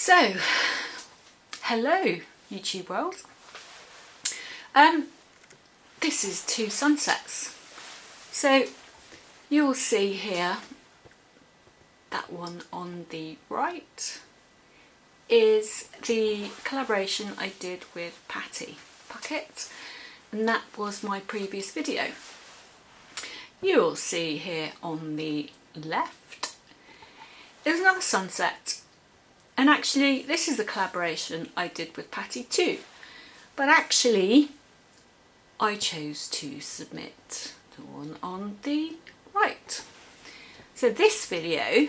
So, hello YouTube world. This is two sunsets. So you'll see here that one on the right is the collaboration I did with Patty Puckett, and that was my previous video. You'll see here on the left is another sunset. And actually, this is a collaboration I did with Patty too. But actually, I chose to submit the one on the right. So this video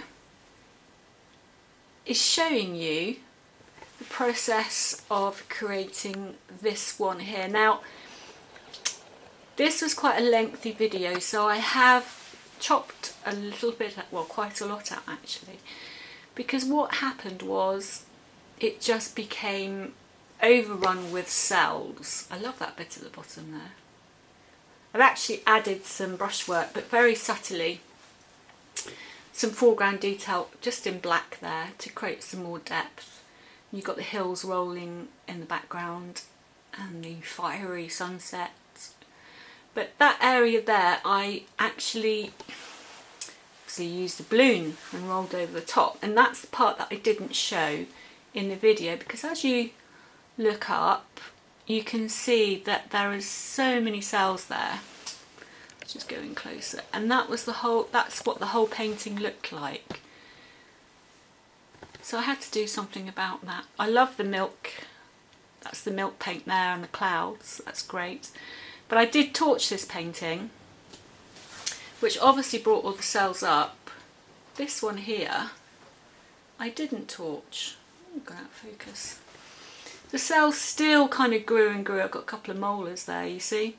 is showing you the process of creating this one here. Now, this was quite a lengthy video, so I have chopped a little bit, well, quite a lot out actually. Because what happened was it just became overrun with cells. I love that bit at the bottom there. I've actually added some brushwork, but very subtly, some foreground detail just in black there to create some more depth. You've got the hills rolling in the background and the fiery sunset. But that area there, I actually used a balloon and rolled over the top, and that's the part that I didn't show in the video, because as you look up you can see that there is so many cells there. Let's just go in closer, and that's what the whole painting looked like. So I had to do something about that. I love the milk, that's the milk paint there, and the clouds, that's great. But I did torch this painting, which obviously brought all the cells up. This one here, I didn't torch. Go out of focus. The cells still kind of grew and grew. I've got a couple of molars there, you see.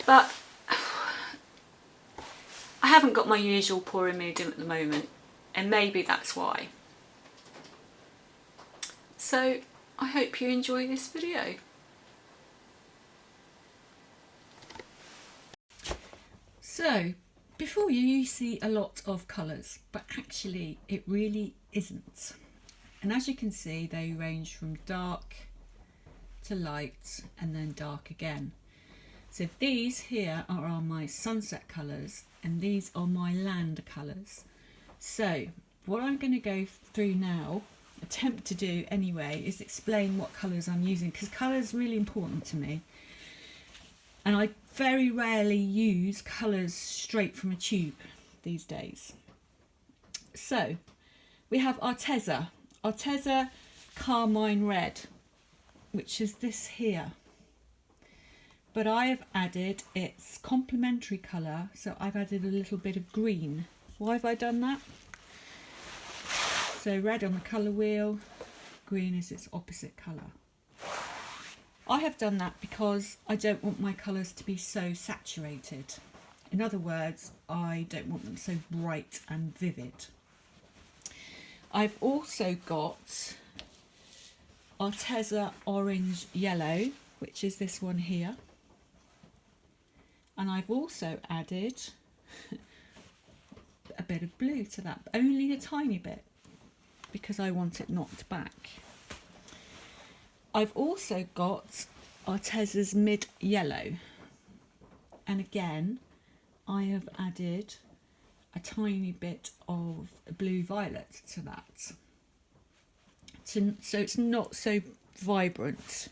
But I haven't got my usual pouring medium at the moment, and maybe that's why. So I hope you enjoy this video. So, before you see a lot of colours, but actually it really isn't. And as you can see, they range from dark to light and then dark again. So these here are my sunset colours, and these are my land colours. So what I'm going to go through now, attempt to do anyway, is explain what colours I'm using, because colour is really important to me. And I very rarely use colours straight from a tube these days. So we have Arteza Carmine Red, which is this here. But I have added its complementary colour, so I've added a little bit of green. Why have I done that? So red on the colour wheel, green is its opposite colour. I have done that because I don't want my colours to be so saturated. In other words, I don't want them so bright and vivid. I've also got Arteza Orange Yellow, which is this one here. And I've also added a bit of blue to that, but only a tiny bit, because I want it knocked back. I've also got Arteza's Mid Yellow, and again I have added a tiny bit of blue violet to that, so it's not so vibrant.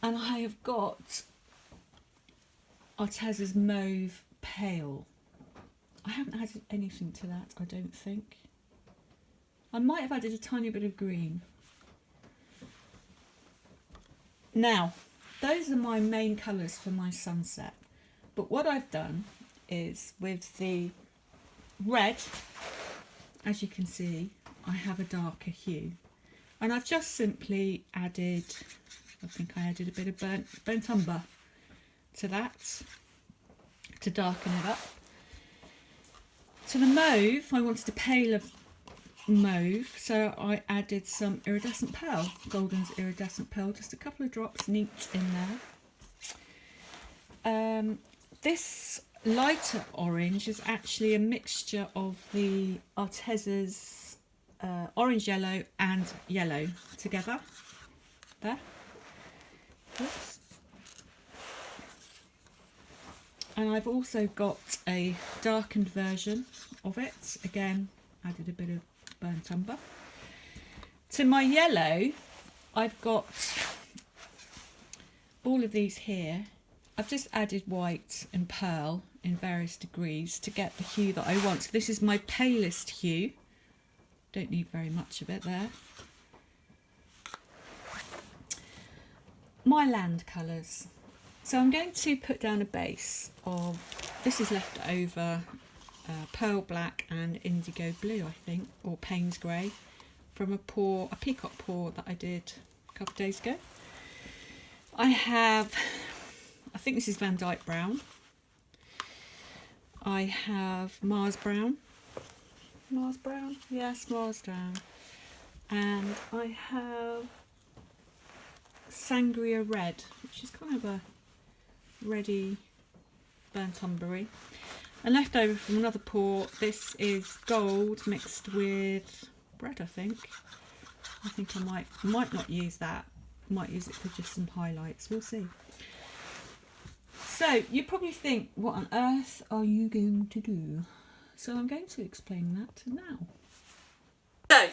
And I have got Arteza's Mauve Pale. I haven't added anything to that, I don't think. I might have added a tiny bit of green. Now, those are my main colours for my sunset. But what I've done is with the red, as you can see, I have a darker hue. And I've just simply added, I think I added a bit of burnt umber to that, to darken it up. To the mauve, I wanted a pale of mauve, so I added some iridescent pearl, Golden's iridescent pearl, just a couple of drops neat in there. This lighter orange is actually a mixture of the Arteza's orange yellow and yellow together there. Oops. And I've also got a darkened version of it, again added a bit of burnt umber. To my yellow I've got all of these here. I've just added white and pearl in various degrees to get the hue that I want. So this is my palest hue. Don't need very much of it there. My land colours. So I'm going to put down a base of, this is left over pearl black and indigo blue, I think, or Payne's grey, from a peacock pour that I did a couple of days ago. I have, I think this is Van Dyke brown. I have Mars brown. Mars brown? Yes, Mars brown. And I have Sangria red, which is kind of a reddy burnt umbery. And left over from another pour, this is gold mixed with red, I think. I think I might not use that. I might use it for just some highlights. We'll see. So you probably think, what on earth are you going to do? So I'm going to explain that now. So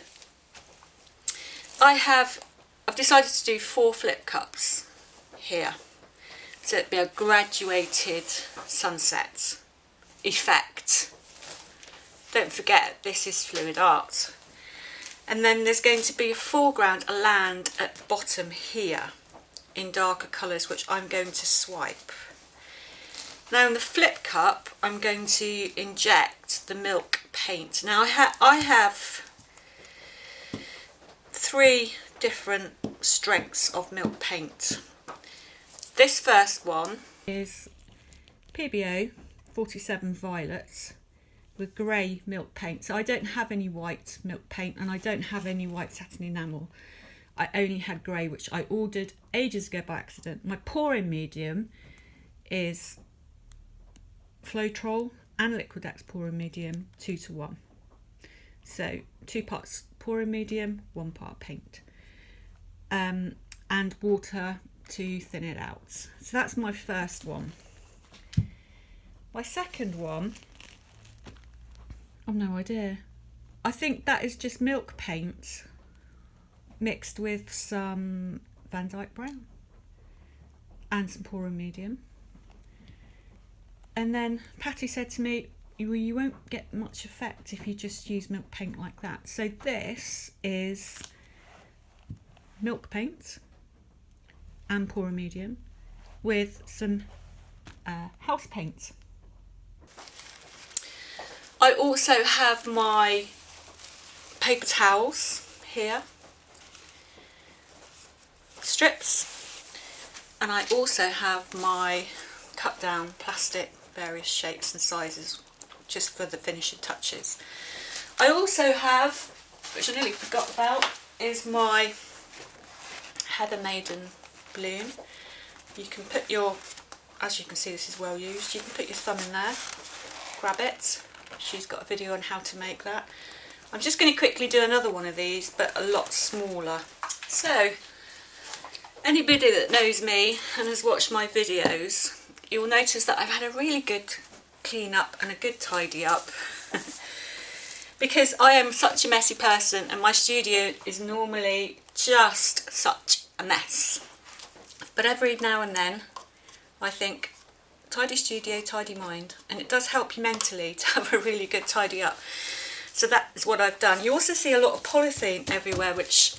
I've decided to do 4 flip cups here. So it'd be a graduated sunset effect. Don't forget, this is fluid art. And then there's going to be a foreground, a land at the bottom here in darker colours, which I'm going to swipe. Now in the flip cup, I'm going to inject the milk paint. Now I have 3 different strengths of milk paint. This first one is PBO 47 Violet with grey milk paint. So I don't have any white milk paint and I don't have any white satin enamel. I only had grey, which I ordered ages ago by accident. My pouring medium is Floetrol and Liquidex pouring medium 2:1. So 2 parts pouring medium, 1 part paint. And water to thin it out. So that's my first one. My second one, I've no idea. I think that is just milk paint mixed with some Van Dyke brown and some pouring medium. And then Patty said to me, you won't get much effect if you just use milk paint like that. So this is milk paint and pouring medium with some house paint. I also have my paper towels here, strips, and I also have my cut down plastic, various shapes and sizes, just for the finishing touches. I also have, which I nearly forgot about, is my Heather Maiden bloom. You can put your, as you can see this is well used, you can put your thumb in there, grab it. She's got a video on how to make that. I'm just going to quickly do another one of these, but a lot smaller. So anybody that knows me and has watched my videos, you'll notice that I've had a really good clean up and a good tidy up because I am such a messy person and my studio is normally just such a mess. But every now and then I think, tidy studio, tidy mind, and it does help you mentally to have a really good tidy up. So that is what I've done. You also see a lot of polythene everywhere, which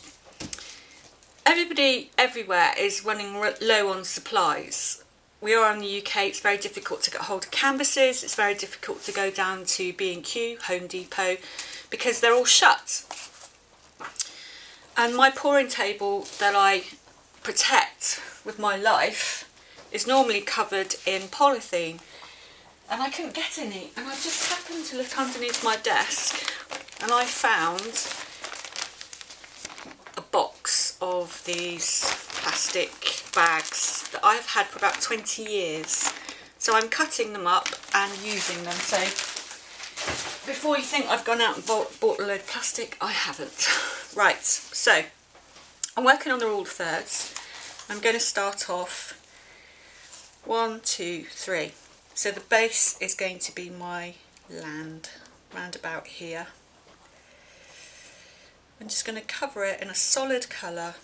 everybody everywhere is running low on supplies. We are in the UK, it's very difficult to get hold of canvases, it's very difficult to go down to B&Q, Home Depot, because they're all shut. And my pouring table that I protect with my life is normally covered in polythene, and I couldn't get any, and I just happened to look underneath my desk and I found a box of these plastic bags that I've had for about 20 years. So I'm cutting them up and using them. So before you think I've gone out and bought a load of plastic, I haven't. Right, so I'm working on the rule of thirds. I'm going to start off 1, 2, 3. So the base is going to be my land, round about here. I'm just going to cover it in a solid colour.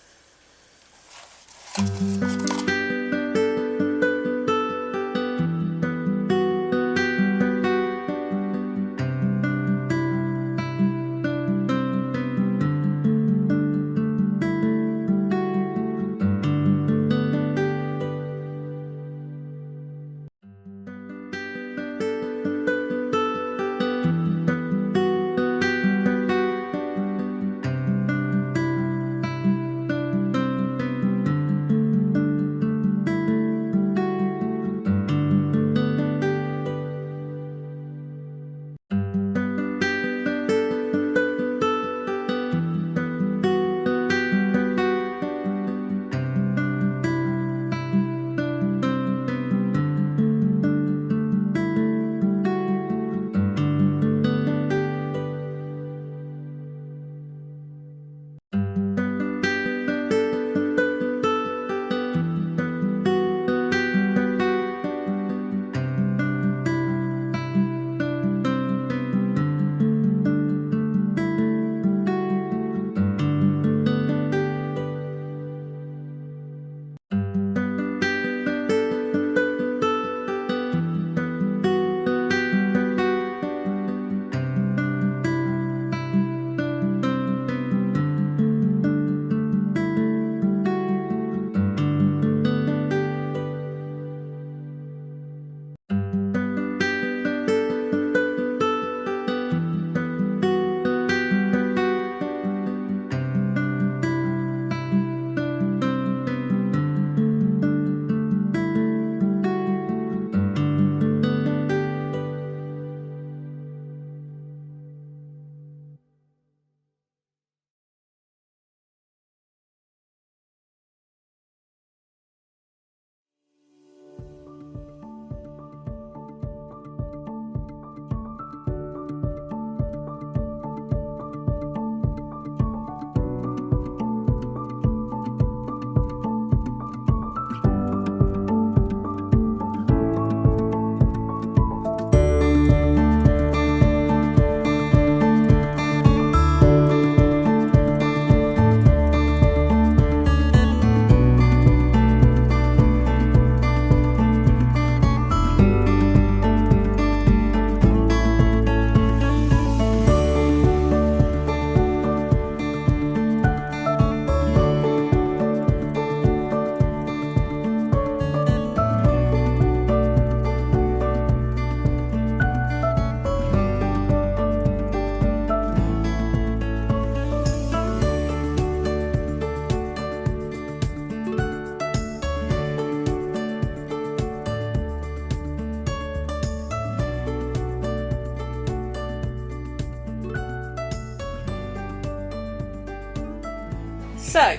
So,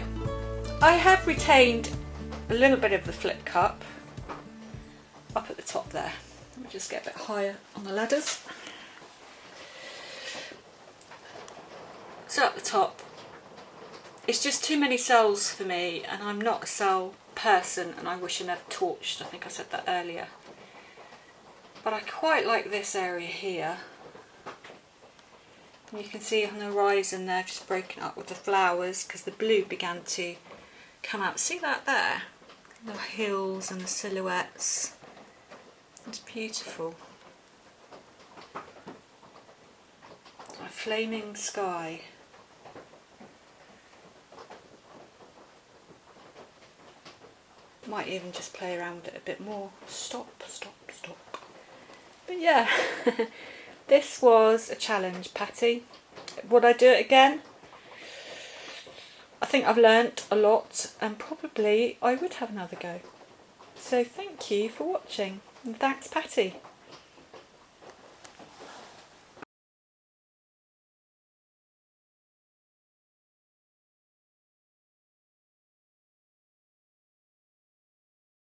I have retained a little bit of the flip cup up at the top there. Let me just get a bit higher on the ladders. So at the top, it's just too many cells for me, and I'm not a cell person, and I wish I never torched. I think I said that earlier. But I quite like this area here. And you can see on the horizon there, just breaking up with the flowers, because the blue began to come out. See that there? The hills and the silhouettes. It's beautiful. A flaming sky. Might even just play around with it a bit more. Stop, stop, stop. But yeah, this was a challenge, Patty. Would I do it again? I think I've learnt a lot, and probably I would have another go. So thank you for watching, and thanks, Patty.